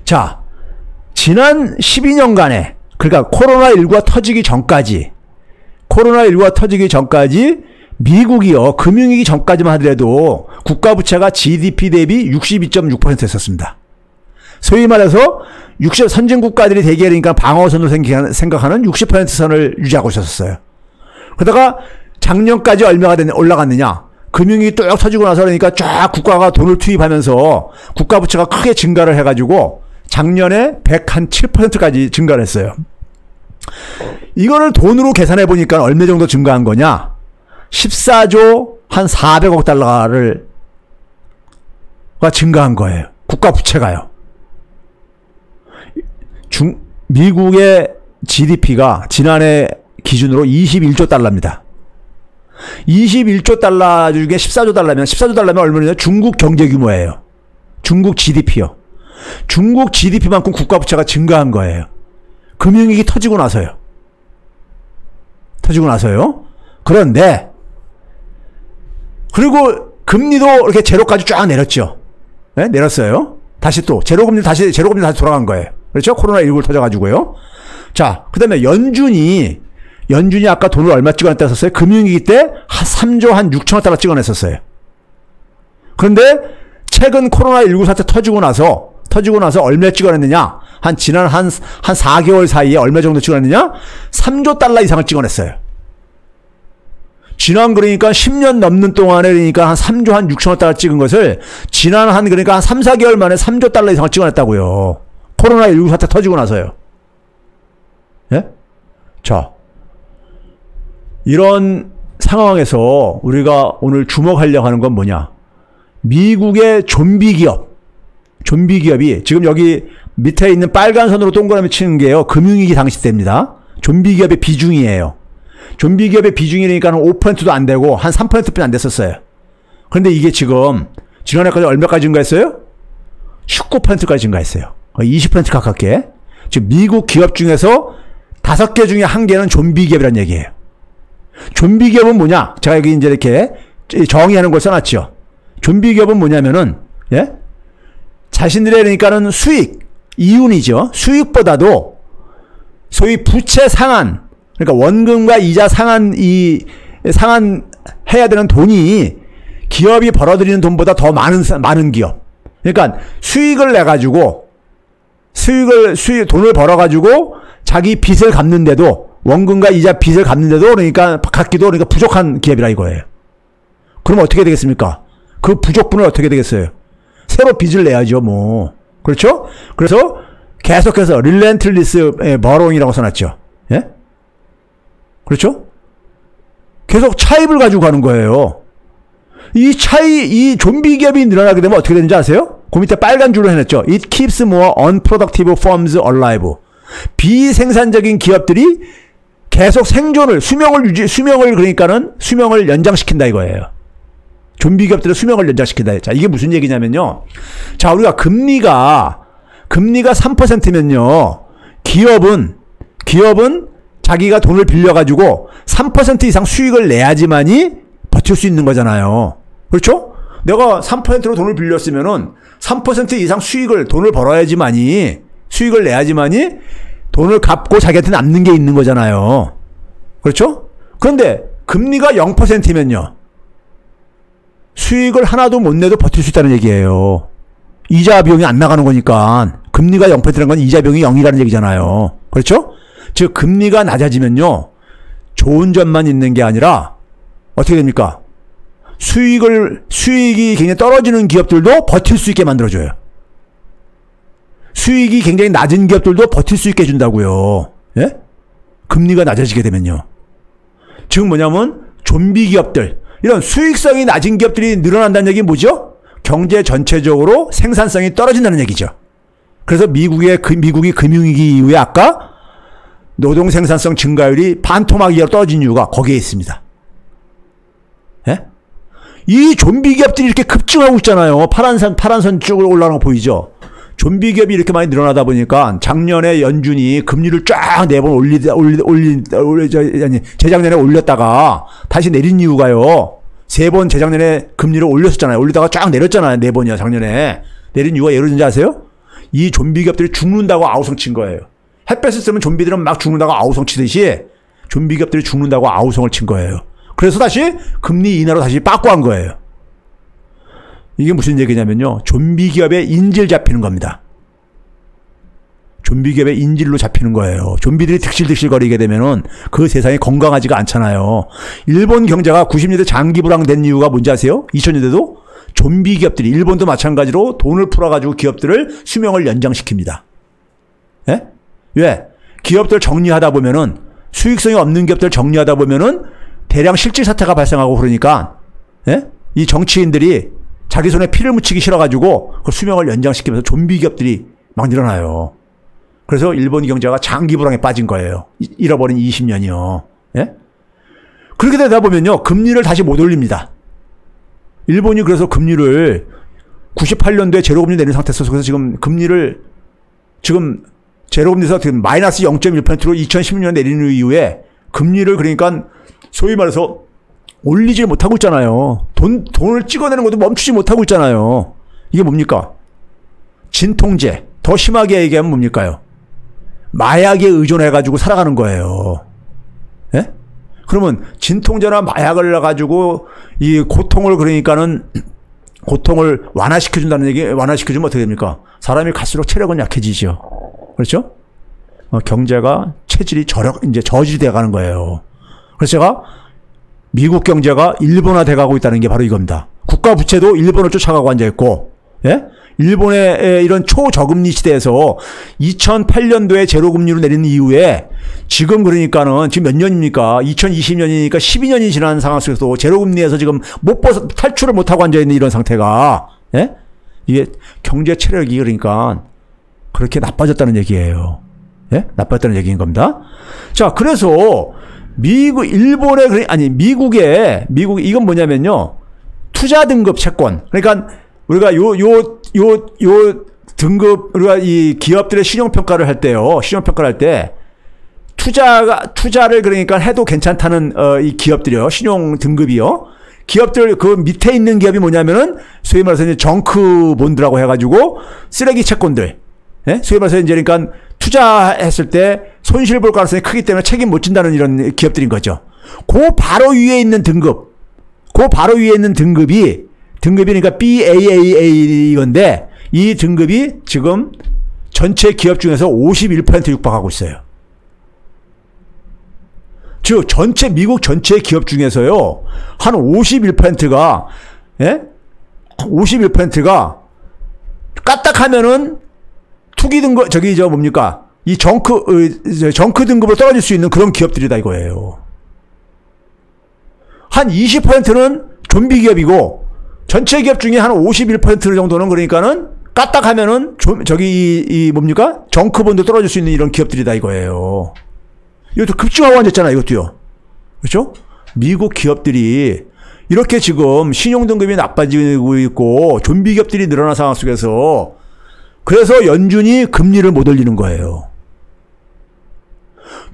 자, 지난 12년간에, 그러니까 코로나19가 터지기 전까지, 미국이요, 금융위기 전까지만 하더라도 국가부채가 GDP 대비 62.6% 했었습니다. 소위 말해서 선진국가들이 대개니까 방어선으로 생각하는 60% 선을 유지하고 있었어요. 그러다가 작년까지 얼마가 올라갔느냐? 금융위기 뚝 터지고 나서 그러니까 쫙 국가가 돈을 투입하면서 국가부채가 크게 증가를 해가지고 작년에 107%까지 증가를 했어요. 이거를 돈으로 계산해 보니까 얼마 정도 증가한 거냐? 14조 한 400억 달러가 증가한 거예요. 국가부채가요. 미국의 GDP가 지난해 기준으로 21조 달러입니다. 21조 달러 중에 14조 달러면 얼마냐? 중국 경제 규모예요. 중국 GDP요. 중국 GDP만큼 국가부채가 증가한 거예요. 금융위기 터지고 나서요. 그런데 그리고 금리도 이렇게 제로까지 쫙 내렸죠. 네? 내렸어요. 다시 또 제로금리 다시 돌아간 거예요. 그렇죠? 코로나19를 터져가지고요. 자, 그 다음에 연준이 아까 돈을 얼마 찍어냈다 했었어요? 금융위기 때 3조 한 6천억 달러 찍어냈었어요. 그런데 최근 코로나19 사태 터지고 나서 얼마 찍어냈느냐? 지난 한 4개월 사이에 얼마 정도 찍어냈느냐? 3조 달러 이상을 찍어냈어요. 지난 그러니까 10년 넘는 동안에 그러니까 한 3조 한 6천억 달러 찍은 것을 지난 그러니까 한 3, 4개월 만에 3조 달러 이상을 찍어냈다고요. 코로나19 사태 터지고 나서요. 예? 자, 이런 상황에서 우리가 오늘 주목하려고 하는 건 뭐냐? 미국의 좀비 기업이 지금 여기 밑에 있는 빨간 선으로 동그라미 치는 게요. 금융위기 당시 때입니다. 좀비 기업의 비중이에요. 좀비 기업의 비중이니까 5%도 안 되고 한 3%뿐이 안 됐었어요. 그런데 이게 지금 지난해까지 얼마까지 증가했어요? 19%까지 증가했어요. 20% 가깝게. 지금 미국 기업 중에서 5개 중에 1개는 좀비 기업이라는 얘기예요. 좀비 기업은 뭐냐? 제가 여기 이제 이렇게 정의하는 걸 써놨죠. 좀비 기업은 뭐냐면은, 예? 자신들의 그러니까는 이윤이죠. 수익보다도 소위 부채 상한, 그러니까 원금과 이자 상환해야 되는 돈이 기업이 벌어들이는 돈보다 더 많은 기업. 그러니까 수익을 내가지고, 돈을 벌어가지고 자기 빚을 갚는데도, 원금과 이자 빚을 갚는데도 그러니까 부족한 기업이라 이거예요. 그럼 어떻게 되겠습니까? 그 부족분을 어떻게 되겠어요? 새로 빚을 내야죠, 뭐. 그렇죠? 그래서 계속해서 relentless borrowing이라고 써놨죠. 예? 그렇죠? 계속 차입을 가지고 가는 거예요. 이 좀비 기업이 늘어나게 되면 어떻게 되는지 아세요? 그 밑에 빨간 줄로 해놨죠. It keeps more unproductive firms alive. 비생산적인 기업들이 계속 수명을 연장시킨다 이거예요. 좀비 기업들의 수명을 연장시킨다. 자, 이게 무슨 얘기냐면요. 자, 우리가 금리가 3%면요. 기업은 자기가 돈을 빌려가지고 3% 이상 수익을 내야지만이 버틸 수 있는 거잖아요. 그렇죠? 내가 3%로 돈을 빌렸으면은 3% 이상 돈을 벌어야지만이, 수익을 내야지만이 돈을 갚고 자기한테 남는 게 있는 거잖아요. 그렇죠? 그런데 금리가 0%면요. 수익을 하나도 못 내도 버틸 수 있다는 얘기예요. 이자 비용이 안 나가는 거니까. 금리가 0%라는 건 이자 비용이 0이라는 얘기잖아요. 그렇죠? 즉 금리가 낮아지면요. 좋은 점만 있는 게 아니라 어떻게 됩니까? 수익이 굉장히 떨어지는 기업들도 버틸 수 있게 만들어줘요. 수익이 굉장히 낮은 기업들도 버틸 수 있게 해준다고요. 예? 금리가 낮아지게 되면요. 즉 뭐냐면 좀비 기업들, 이런 수익성이 낮은 기업들이 늘어난다는 얘기는 뭐죠? 경제 전체적으로 생산성이 떨어진다는 얘기죠. 그래서 미국이 금융위기 이후에 아까 노동 생산성 증가율이 반토막이로 떨어진 이유가 거기에 있습니다. 예? 이 좀비 기업들이 이렇게 급증하고 있잖아요. 파란 선 쪽으로 올라가는 거 보이죠? 좀비 기업이 이렇게 많이 늘어나다 보니까 작년에 연준이 금리를 쫙 4번 재작년에 올렸다가 다시 내린 이유가요. 3번 재작년에 금리를 올렸었잖아요. 올리다가 쫙 내렸잖아요. 4번이요, 작년에. 내린 이유가 예를 들지 아세요? 이 좀비 기업들이 죽는다고 아우성 친 거예요. 햇볕을 쐬면 좀비들은 막 죽는다고 아우성 치듯이 좀비 기업들이 죽는다고 아우성을 친 거예요. 그래서 다시 금리 인하로 다시 빠꾸한 거예요. 이게 무슨 얘기냐면요. 좀비 기업의 인질 잡히는 겁니다. 좀비 기업의 인질로 잡히는 거예요. 좀비들이 득실득실 거리게 되면은 그 세상이 건강하지가 않잖아요. 일본 경제가 90년대 장기 불황된 이유가 뭔지 아세요? 2000년대도 좀비 기업들이, 일본도 마찬가지로 돈을 풀어가지고 기업들을 수명을 연장시킵니다. 예? 왜? 기업들 정리하다 보면은, 수익성이 없는 기업들 정리하다 보면은 대량 실질 사태가 발생하고 그러니까, 예? 이 정치인들이 자기 손에 피를 묻히기 싫어가지고 그 수명을 연장시키면서 좀비 기업들이 막 일어나요. 그래서 일본 경제가 장기 불황에 빠진 거예요. 잃어버린 20년이요. 예? 그렇게 되다 보면요, 금리를 다시 못 올립니다. 일본이 그래서 금리를 98년도에 제로금리 내린 상태에서 그래서 지금 금리를 지금 제로금리에서 마이너스 0.1%로 2016년 내린 이후에 금리를 그러니까 소위 말해서 올리질 못하고 있잖아요. 돈을 찍어내는 것도 멈추지 못하고 있잖아요. 이게 뭡니까? 진통제. 더 심하게 얘기하면 뭡니까요? 마약에 의존해가지고 살아가는 거예요. 예? 그러면 진통제나 마약을 가지고 이 고통을 그러니까는 고통을 완화시켜준다는 얘기, 완화시켜주면 어떻게 됩니까? 사람이 갈수록 체력은 약해지죠. 그렇죠? 경제가 체질이 이제 저질이 돼가는 거예요. 그래서 제가 미국 경제가 일본화 돼가고 있다는 게 바로 이겁니다. 국가 부채도 일본을 쫓아가고 앉아있고, 예? 일본의 이런 초저금리 시대에서 2008년도에 제로금리로 내린 이후에 지금 그러니까는 지금 몇 년입니까? 2020년이니까 12년이 지난 상황 속에서 제로금리에서 지금 탈출을 못하고 앉아있는 이런 상태가, 예? 이게 경제 체력이 그러니까 그렇게 나빠졌다는 얘기예요. 예? 나빠졌다는 얘기인 겁니다. 자, 그래서 미국 이건 뭐냐면요. 투자 등급 채권. 그러니까 우리가 요 등급, 우리가 이 기업들의 신용평가를 할 때요. 신용평가를 할 때 투자를 그러니까 해도 괜찮다는, 이 기업들이요. 신용 등급이요. 기업들 그 밑에 있는 기업이 뭐냐면은 소위 말해서 이제 정크 본드라고 해가지고 쓰레기 채권들. 예? 소위 말해서 이제 그러니까 투자했을 때 손실 볼 가능성이 크기 때문에 책임 못 진다는 이런 기업들인 거죠. 그 바로 위에 있는 등급이 그러니까 BAAA 이건데 이 등급이 지금 전체 기업 중에서 51% 육박하고 있어요. 즉 미국 전체 기업 중에서요 한 51%가 예? 51%가 까딱하면은 투기 등급 뭡니까? 이 정크 등급으로 떨어질 수 있는 그런 기업들이다 이거예요. 한 20%는 좀비 기업이고 전체 기업 중에 한 51% 정도는 그러니까는 까딱하면은 뭡니까? 정크본도 떨어질 수 있는 이런 기업들이다 이거예요. 이것도 급증하고 앉았잖아 이것도요. 그렇죠? 미국 기업들이 이렇게 지금 신용등급이 나빠지고 있고 좀비 기업들이 늘어난 상황 속에서 그래서 연준이 금리를 못 올리는 거예요.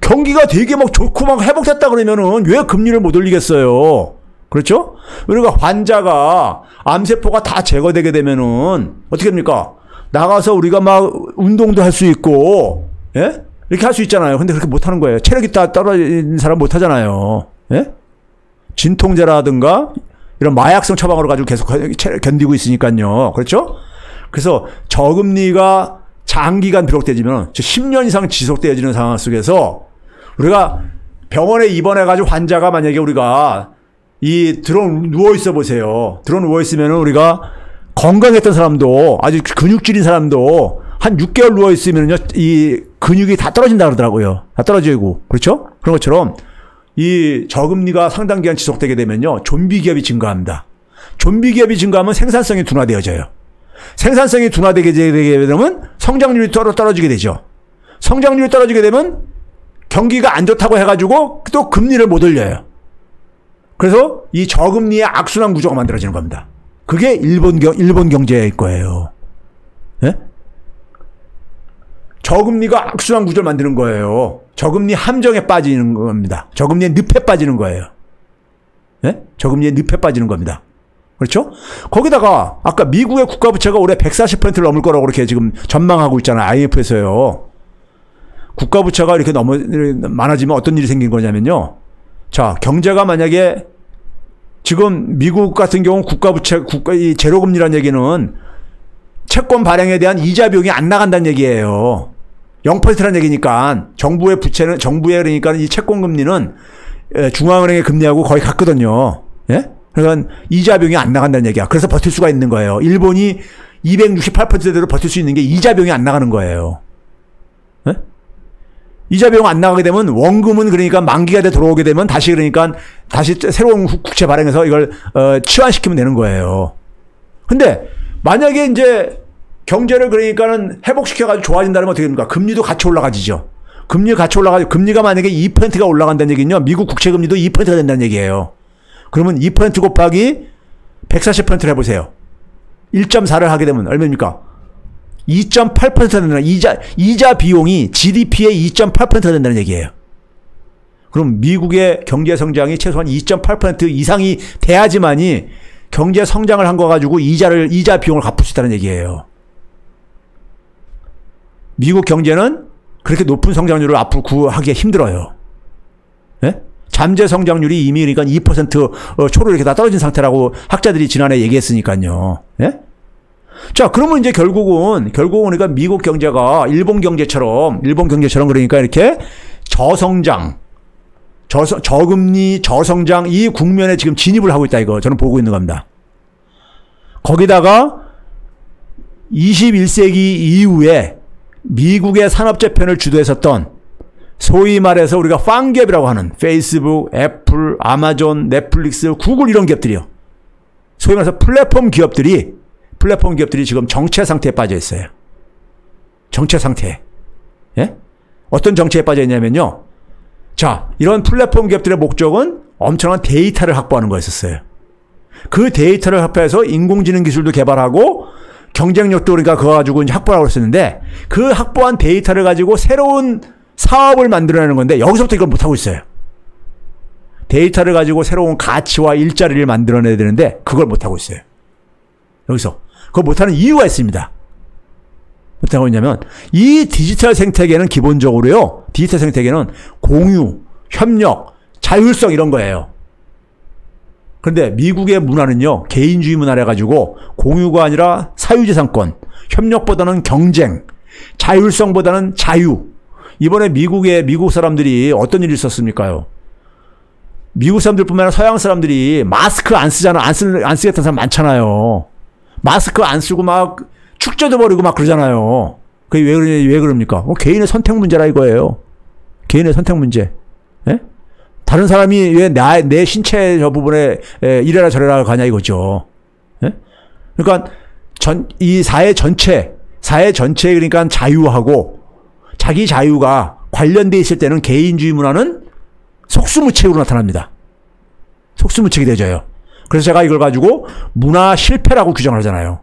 경기가 되게 막 좋고 막 회복됐다 그러면은 왜 금리를 못 올리겠어요? 그렇죠? 우리가 환자가 암세포가 다 제거되게 되면은 어떻게 됩니까? 나가서 우리가 막 운동도 할 수 있고, 예? 이렇게 할 수 있잖아요. 근데 그렇게 못 하는 거예요. 체력이 다 떨어진 사람 못 하잖아요. 예? 진통제라든가 이런 마약성 처방으로 가지고 계속 견디고 있으니까요. 그렇죠? 그래서 저금리가 장기간 비록되지면 10년 이상 지속되어지는 상황 속에서 우리가 병원에 입원해가지고 환자가 만약에 우리가 누워 있어 보세요. 누워 있으면은 우리가 건강했던 사람도 아주 근육질인 사람도 한 6개월 누워 있으면요 이 근육이 다 떨어진다 그러더라고요. 다 떨어지고 그렇죠? 그런 것처럼 이 저금리가 상당 기간 지속되게 되면요 좀비 기업이 증가합니다. 좀비 기업이 증가하면 생산성이 둔화되어져요. 생산성이 둔화되게 되면 성장률이 떨어지게 되죠. 성장률이 떨어지게 되면 경기가 안 좋다고 해가지고 또 금리를 못 올려요. 그래서 이 저금리의 악순환 구조가 만들어지는 겁니다. 그게 일본 경제일 거예요. 예? 저금리가 악순환 구조를 만드는 거예요. 저금리 함정에 빠지는 겁니다. 저금리의 늪에 빠지는 거예요. 예? 저금리의 늪에 빠지는 겁니다. 그렇죠? 거기다가 아까 미국의 국가부채가 올해 140%를 넘을 거라고 그렇게 지금 전망하고 있잖아요. IMF에서요. 국가부채가 이렇게 많아지면 어떤 일이 생긴 거냐면요. 자, 경제가 만약에 지금 미국 같은 경우 이 제로금리라는 얘기는 채권 발행에 대한 이자 비용이 안 나간다는 얘기예요. 0%라는 얘기니까 정부의 그러니까 이 채권금리는 중앙은행의 금리하고 거의 같거든요. 예? 그러니까 이자 비용이 안 나간다는 얘기야. 그래서 버틸 수가 있는 거예요. 일본이 268%대로 버틸 수 있는 게 이자 비용이 안 나가는 거예요. 예? 이자 비용 안 나가게 되면 원금은 그러니까 만기가 돼 들어오게 되면 다시 새로운 국채 발행해서 이걸 치환시키면 되는 거예요. 근데 만약에 이제 경제를 그러니까는 회복시켜가지고 좋아진다면 어떻게 됩니까? 금리도 같이 올라가지죠. 금리가 만약에 2%가 올라간다는 얘기는요. 미국 국채 금리도 2%가 된다는 얘기예요. 그러면 2% 곱하기 140%를 해보세요. 1.4를 하게 되면 얼마입니까? 2.8%가 된다는 이자 비용이 GDP의 2.8%가 된다는 얘기예요. 그럼 미국의 경제 성장이 최소한 2.8% 이상이 돼야지만이 경제 성장을 한 거 가지고 이자 비용을 갚을 수 있다는 얘기예요. 미국 경제는 그렇게 높은 성장률을 앞으로 구하기가 힘들어요. 예? 잠재 성장률이 이미 그러니까 2% 초로 이렇게 다 떨어진 상태라고 학자들이 지난해 얘기했으니까요. 예? 자, 그러면 이제 결국은 그러니까 미국 경제가 일본 경제처럼 그러니까 이렇게 저성장, 저금리, 저성장 이 국면에 지금 진입을 하고 있다 이거 저는 보고 있는 겁니다. 거기다가 21세기 이후에 미국의 산업재편을 주도했었던 소위 말해서 우리가 팡기업이라고 하는 페이스북, 애플, 아마존, 넷플릭스, 구글 이런 기업들이요. 소위 말해서 플랫폼 기업들이 지금 정체 상태에 빠져 있어요. 정체 상태. 예? 어떤 정체에 빠져 있냐면요. 자, 이런 플랫폼 기업들의 목적은 엄청난 데이터를 확보하는 거였었어요. 그 데이터를 합해서 인공지능 기술도 개발하고 경쟁력도 그러니까 그거 가지고 이제 확보하고 있었는데 그 확보한 데이터를 가지고 새로운 사업을 만들어내는 건데 여기서부터 이걸 못하고 있어요. 데이터를 가지고 새로운 가치와 일자리를 만들어내야 되는데 그걸 못하고 있어요. 여기서. 그걸 못하는 이유가 있습니다. 못하고 있냐면 이 디지털 생태계는 기본적으로요. 디지털 생태계는 공유, 협력, 자율성 이런 거예요. 그런데 미국의 문화는요. 개인주의 문화라 가지고 공유가 아니라 사유재산권, 협력보다는 경쟁, 자율성보다는 자유. 이번에 미국 사람들이 어떤 일이 있었습니까요? 미국 사람들뿐만 아니라 서양 사람들이 마스크 안 쓰잖아. 안 쓰겠다는 사람 많잖아요. 마스크 안 쓰고 막 축제도 벌이고 막 그러잖아요. 그게 왜 그럽니까? 개인의 선택 문제라 이거예요. 개인의 선택 문제. 예? 다른 사람이 왜 내 신체 저 부분에 이래라 저래라 가냐 이거죠. 예? 그러니까 이 사회 전체 그러니까 자유하고 자기 자유가 관련돼 있을 때는 개인주의 문화는 속수무책으로 나타납니다. 속수무책이 되져요. 그래서 제가 이걸 가지고 문화 실패라고 규정을 하잖아요.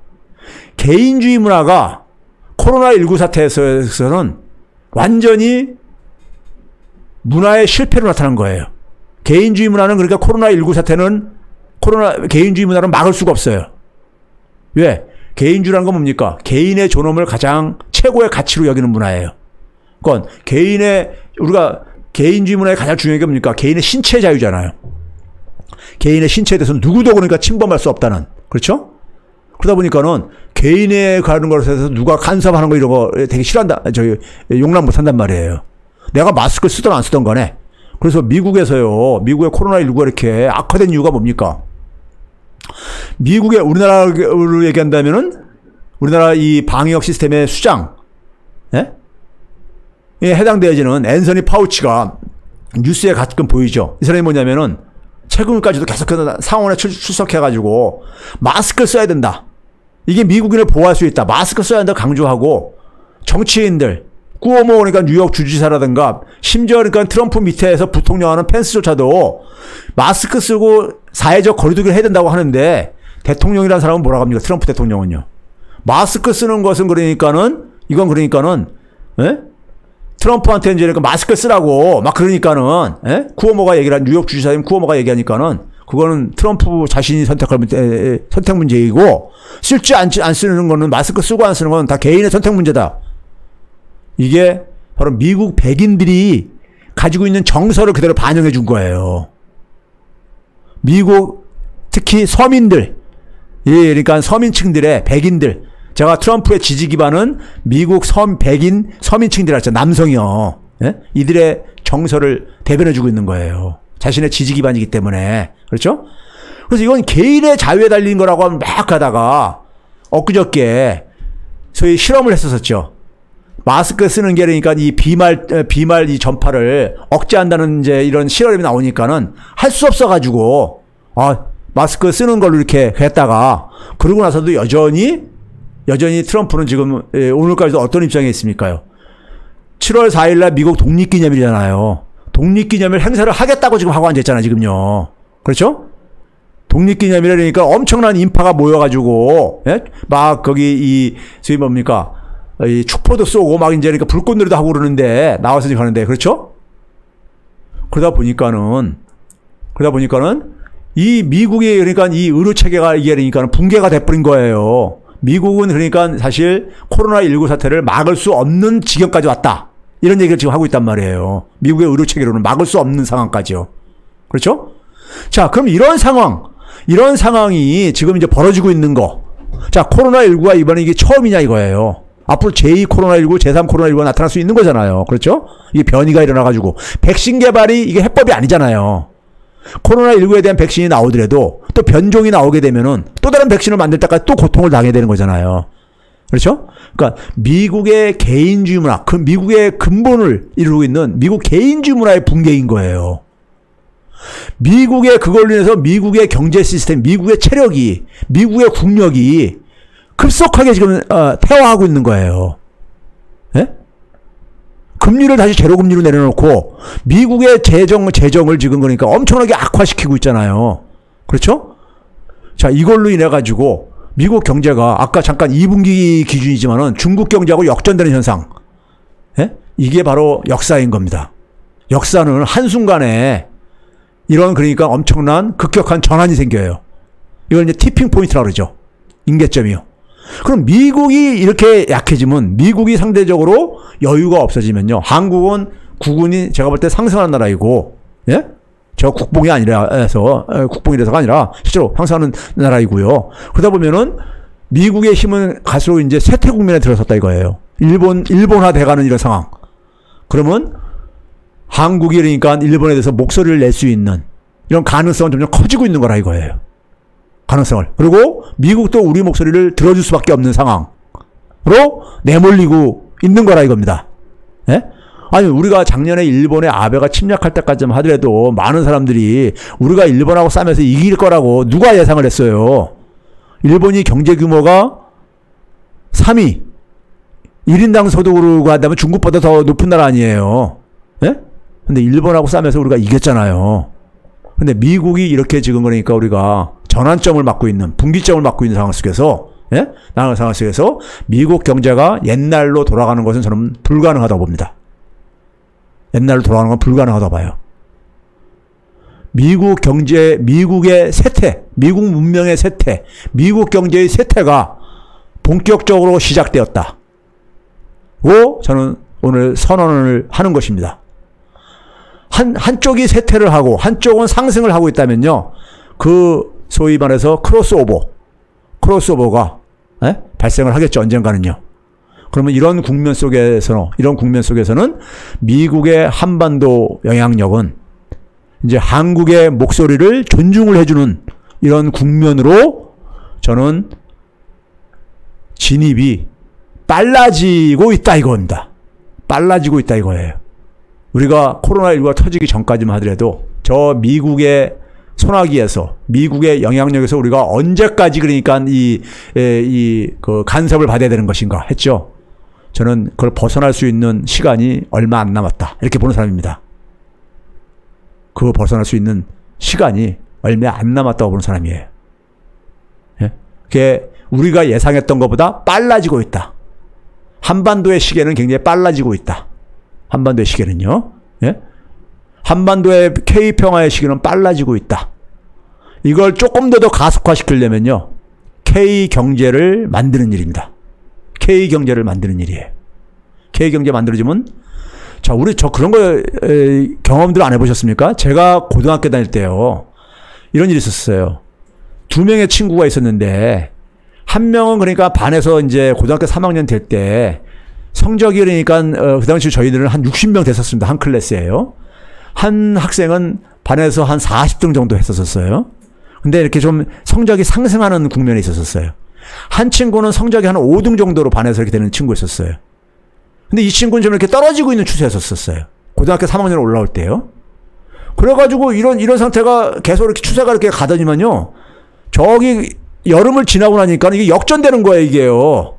개인주의 문화가 코로나19 사태에서는 완전히 문화의 실패로 나타난 거예요. 개인주의 문화는 그러니까 코로나19 사태는 개인주의 문화는 막을 수가 없어요. 왜? 개인주의라는 건 뭡니까? 개인의 존엄을 가장 최고의 가치로 여기는 문화예요. 그건 우리가 개인주의 문화의 가장 중요한 게 뭡니까? 개인의 신체 자유잖아요. 개인의 신체에 대해서는 누구도 그러니까 침범할 수 없다는. 그렇죠? 그러다 보니까는 개인에 가는 것에 대해서 누가 간섭하는 거 이런 거 되게 싫어한다. 용납 못 한단 말이에요. 내가 마스크 쓰든 안 쓰든 간에. 그래서 미국의 코로나19가 이렇게 악화된 이유가 뭡니까? 우리나라로 얘기한다면은 우리나라 이 방역 시스템의 수장, 예? 에 해당되어지는 앤서니 파우치가 뉴스에 가끔 보이죠. 이 사람이 뭐냐면은 최근까지도 계속해서 상원에 출석해가지고 마스크 써야 된다. 이게 미국인을 보호할 수 있다. 마스크 써야 한다 강조하고 정치인들, 꾸오모 그러니까 뉴욕 주지사라든가 심지어 그러니까 트럼프 밑에서 부통령하는 펜스조차도 마스크 쓰고 사회적 거리두기를 해야 된다고 하는데 대통령이라는 사람은 뭐라고 합니까? 트럼프 대통령은요. 마스크 쓰는 것은 그러니까는 예? 트럼프한테 이제 마스크 쓰라고 막 그러니까는 예? 뉴욕 주지사님 쿠오모가 얘기하니까는 그거는 트럼프 자신이 선택할 선택 문제이고, 쓸지 안 쓰는 거는, 마스크 쓰고 안 쓰는 건 다 개인의 선택 문제다. 이게 바로 미국 백인들이 가지고 있는 정서를 그대로 반영해 준 거예요. 미국 특히 서민들, 예, 그러니까 서민층들의 백인들, 제가 트럼프의 지지 기반은 미국 백인 서민층들 했죠. 남성이요. 예? 이들의 정서를 대변해주고 있는 거예요. 자신의 지지 기반이기 때문에. 그렇죠? 그래서 이건 개인의 자유에 달린 거라고 막 하다가 엊그저께 소위 실험을 했었죠. 마스크 쓰는 게 그러니까 이 비말 이 전파를 억제한다는 이제 이런 실험이 나오니까는 할 수 없어가지고, 마스크 쓰는 걸로 이렇게 했다가, 그러고 나서도 여전히 트럼프는 지금 오늘까지도 어떤 입장에 있습니까요? 7월 4일날 미국 독립기념일이잖아요. 독립기념일 행사를 하겠다고 지금 하고 앉아있잖아요, 지금요. 그렇죠? 독립기념일에 그러니까 엄청난 인파가 모여가지고, 예? 막 거기 저기 뭡니까? 이 축포도 쏘고 막 이제 그러니까 불꽃놀이도 하고 그러는데, 나와서 지금 하는데, 그렇죠? 그러다 보니까는 이 미국의 그러니까 이 의료 체계가 이게 그러니까 붕괴가 돼버린 거예요. 미국은 그러니까 사실 코로나19 사태를 막을 수 없는 지경까지 왔다. 이런 얘기를 지금 하고 있단 말이에요. 미국의 의료 체계로는 막을 수 없는 상황까지요. 그렇죠? 자, 그럼 이런 상황이 지금 이제 벌어지고 있는 거. 자, 코로나19가 이번에 이게 처음이냐 이거예요. 앞으로 제2 코로나19, 제3 코로나19가 나타날 수 있는 거잖아요. 그렇죠? 이게 변이가 일어나가지고. 백신 개발이 이게 해법이 아니잖아요. 코로나19에 대한 백신이 나오더라도 또 변종이 나오게 되면은 또 다른 백신을 만들 때까지 또 고통을 당해야 되는 거잖아요. 그렇죠? 그러니까 미국의 개인주의 문화, 그 미국의 근본을 이루고 있는 미국 개인주의 문화의 붕괴인 거예요. 미국의 그걸로 인해서 미국의 경제 시스템, 미국의 체력이, 미국의 국력이 급속하게 지금 퇴화하고 있는 거예요. 예? 금리를 다시 제로 금리로 내려놓고 미국의 재정을 지금 그러니까 엄청나게 악화시키고 있잖아요. 그렇죠? 자, 이걸로 인해 가지고 미국 경제가 아까 잠깐 2분기 기준이지만은 중국 경제하고 역전되는 현상. 예? 이게 바로 역사인 겁니다. 역사는 한순간에 이런 그러니까 엄청난 급격한 전환이 생겨요. 이걸 이제 티핑 포인트라고 그러죠. 임계점이요. 그럼 미국이 이렇게 약해지면, 미국이 상대적으로 여유가 없어지면요, 한국은 국운이 제가 볼 때 상승하는 나라이고, 예? 제가 국뽕이라서가 아니라 실제로 상승하는 나라이고요. 그러다 보면은 미국의 힘은 갈수록 이제 쇠퇴 국면에 들어섰다 이거예요. 일본화 돼가는 이런 상황. 그러면 한국이 그러니까 일본에 대해서 목소리를 낼 수 있는 이런 가능성은 점점 커지고 있는 거라 이거예요. 가능성을. 그리고 미국도 우리 목소리를 들어줄 수밖에 없는 상황으로 내몰리고 있는 거라 이겁니다. 예? 아니, 우리가 작년에 일본에 아베가 침략할 때까지만 하더라도 많은 사람들이 우리가 일본하고 싸면서 이길 거라고 누가 예상을 했어요. 일본이 경제 규모가 3위, 1인당 소득으로 한다면 중국보다 더 높은 나라 아니에요. 예? 근데 일본하고 싸면서 우리가 이겼잖아요. 근데 미국이 이렇게 지금 그러니까 우리가 전환점을 맞고 있는, 분기점을 맞고 있는 상황 속에서, 예? 나가는 상황 속에서 미국 경제가 옛날로 돌아가는 것은 저는 불가능하다고 봅니다. 옛날로 돌아가는 건 불가능하다고 봐요. 미국 경제, 미국의 쇠퇴, 미국 문명의 쇠퇴, 미국 경제의 쇠퇴가 본격적으로 시작되었다고 저는 오늘 선언을 하는 것입니다. 한쪽이 쇠퇴를 하고 한쪽은 상승을 하고 있다면요, 그 소위 말해서 크로스오버가 발생을 하겠죠, 언젠가는요. 그러면 이런 국면 속에서는 미국의 한반도 영향력은 이제 한국의 목소리를 존중을 해주는 이런 국면으로 저는 진입이 빨라지고 있다 이겁니다. 빨라지고 있다 이거예요. 우리가 코로나19가 터지기 전까지만 하더라도 저 미국의 소나기에서, 미국의 영향력에서 우리가 언제까지 그러니까 그 간섭을 받아야 되는 것인가 했죠. 저는 그걸 벗어날 수 있는 시간이 얼마 안 남았다, 이렇게 보는 사람입니다. 그거 벗어날 수 있는 시간이 얼마 안 남았다고 보는 사람이에요. 예? 그게 우리가 예상했던 것보다 빨라지고 있다. 한반도의 시계는 굉장히 빨라지고 있다. 한반도의 시계는요. 예? 한반도의 K평화의 시기는 빨라지고 있다. 이걸 조금 더 가속화시키려면요. K경제를 만드는 일입니다. K경제를 만드는 일이에요. K경제 만들어지면 자, 우리 그런 거 경험들 안 해보셨습니까? 제가 고등학교 다닐 때요. 이런 일이 있었어요. 2명의 친구가 있었는데 한 명은 그러니까 반에서 이제 고등학교 3학년 될 때 성적이 그러니까 그 당시 저희들은 한 60명 됐었습니다. 한 클래스예요. 한 학생은 반에서 한 40등 정도 했었어요. 근데 이렇게 좀 성적이 상승하는 국면에 있었어요. 한 친구는 성적이 한 5등 정도로 반에서 이렇게 되는 친구였었어요. 근데 이 친구는 좀 이렇게 떨어지고 있는 추세였었어요. 고등학교 3학년 올라올 때요. 그래가지고 이런 상태가 계속 이렇게 추세가 이렇게 가더니만요. 저기 여름을 지나고 나니까 이게 역전되는 거예요, 이게요.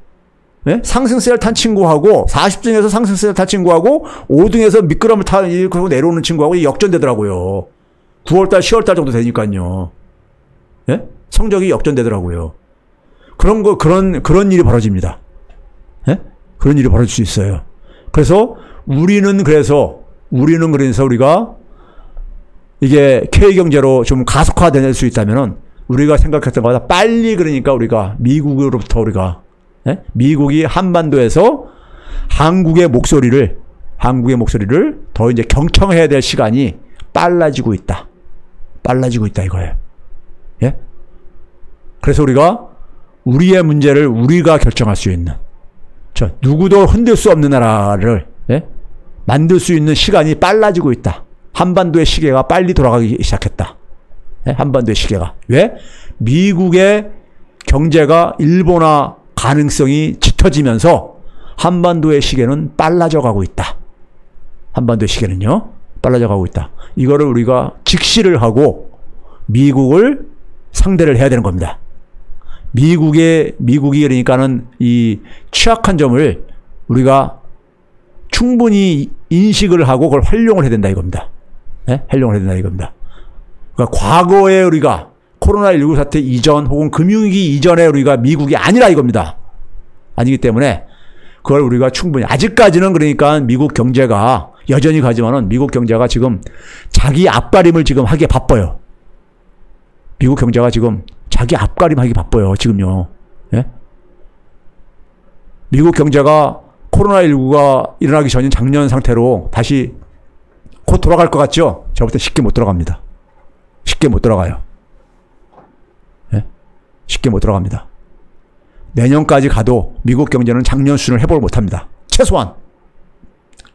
네? 상승세를 탄 친구하고 40등에서 상승세를 탄 친구하고 5등에서 미끄럼을 타고 내려오는 친구하고 역전되더라고요. 9월달, 10월달 정도 되니까요. 네? 성적이 역전되더라고요. 그런 일이 벌어집니다. 네? 그런 일이 벌어질 수 있어요. 그래서 우리는 그래서 우리가 이게 K경제로 좀 가속화될 수 있다면은 우리가 생각했던 것보다 빨리 그러니까 우리가 미국으로부터 우리가 미국이 한반도에서 한국의 목소리를 더 이제 경청해야 될 시간이 빨라지고 있다 이거예요. 예? 그래서 우리가 우리의 문제를 우리가 결정할 수 있는 누구도 흔들 수 없는 나라를 만들 수 있는 시간이 빨라지고 있다. 한반도의 시계가 빨리 돌아가기 시작했다. 한반도의 시계가. 왜? 미국의 경제가 일본화 가능성이 짙어지면서 한반도의 시계는 빨라져 가고 있다. 한반도의 시계는요. 빨라져 가고 있다. 이거를 우리가 직시를 하고 미국을 상대를 해야 되는 겁니다. 미국이 그러니까는 이 취약한 점을 우리가 충분히 인식을 하고 그걸 활용을 해야 된다 이겁니다. 네? 활용을 해야 된다 이겁니다. 그러니까 과거에 우리가 코로나19 사태 이전 혹은 금융위기 이전에 우리가 미국이 아니라 이겁니다. 아니기 때문에 그걸 우리가 충분히 아직까지는 그러니까 미국 경제가 여전히 가지만은 미국 경제가 지금 자기 앞가림을 지금 하기에 바빠요. 미국 경제가 지금 자기 앞가림하기 바빠요. 지금요. 예? 미국 경제가 코로나19가 일어나기 전인 작년 상태로 다시 곧 돌아갈 것 같죠? 저부터 쉽게 못 들어갑니다. 쉽게 못 들어가요. 예? 쉽게 못 들어갑니다. 내년까지 가도 미국 경제는 작년 수준을 회복을 못합니다. 최소한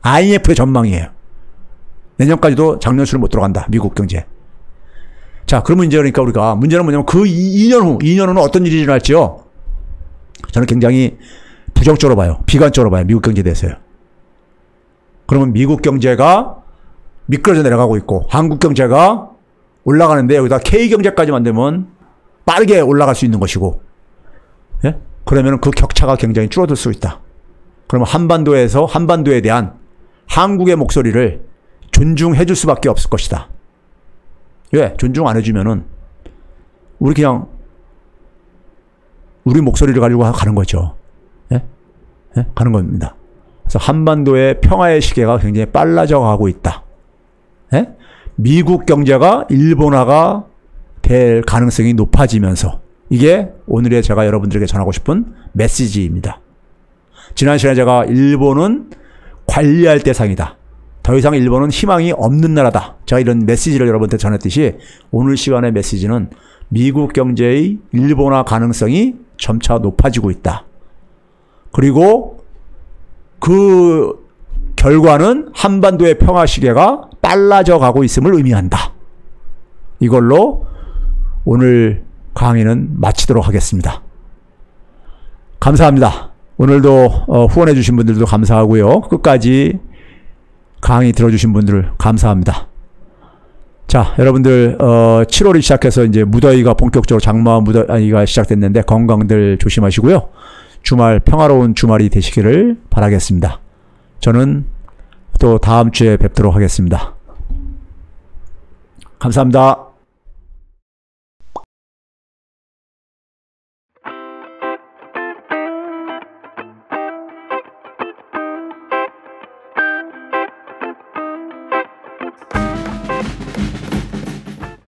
IMF의 전망이에요. 내년까지도 작년 수준을 못 들어간다. 미국 경제. 자, 그러면 이제 그러니까 우리가 문제는 뭐냐면 그 2년 후는 어떤 일이 일어날지요? 저는 굉장히 부정적으로 봐요. 비관적으로 봐요. 미국 경제에 대해서요. 그러면 미국 경제가 미끄러져 내려가고 있고 한국 경제가 올라가는데 여기다 K경제까지 만들면 빠르게 올라갈 수 있는 것이고 예? 그러면 그 격차가 굉장히 줄어들 수 있다. 그러면 한반도에 대한 한국의 목소리를 존중해 줄 수밖에 없을 것이다. 왜? 존중 안 해주면은 우리 목소리를 가지고 가는 거죠. 예? 예? 가는 겁니다. 그래서 한반도의 평화의 시계가 굉장히 빨라져 가고 있다. 예? 미국 경제가 일본화가 될 가능성이 높아지면서 이게 오늘의 제가 여러분들에게 전하고 싶은 메시지입니다. 지난 시간에 제가 일본은 관리할 대상이다. 더 이상 일본은 희망이 없는 나라다. 제가 이런 메시지를 여러분한테 전했듯이 오늘 시간의 메시지는 미국 경제의 일본화 가능성이 점차 높아지고 있다. 그리고 그 결과는 한반도의 평화 시계가 빨라져 가고 있음을 의미한다. 이걸로 오늘 강의는 마치도록 하겠습니다. 감사합니다. 오늘도 후원해 주신 분들도 감사하고요. 끝까지 강의 들어주신 분들 감사합니다. 자, 여러분들 7월이 시작해서 이제 무더위가 본격적으로 장마 무더위가 시작됐는데 건강들 조심하시고요. 주말 평화로운 주말이 되시기를 바라겠습니다. 저는 또 다음 주에 뵙도록 하겠습니다. 감사합니다.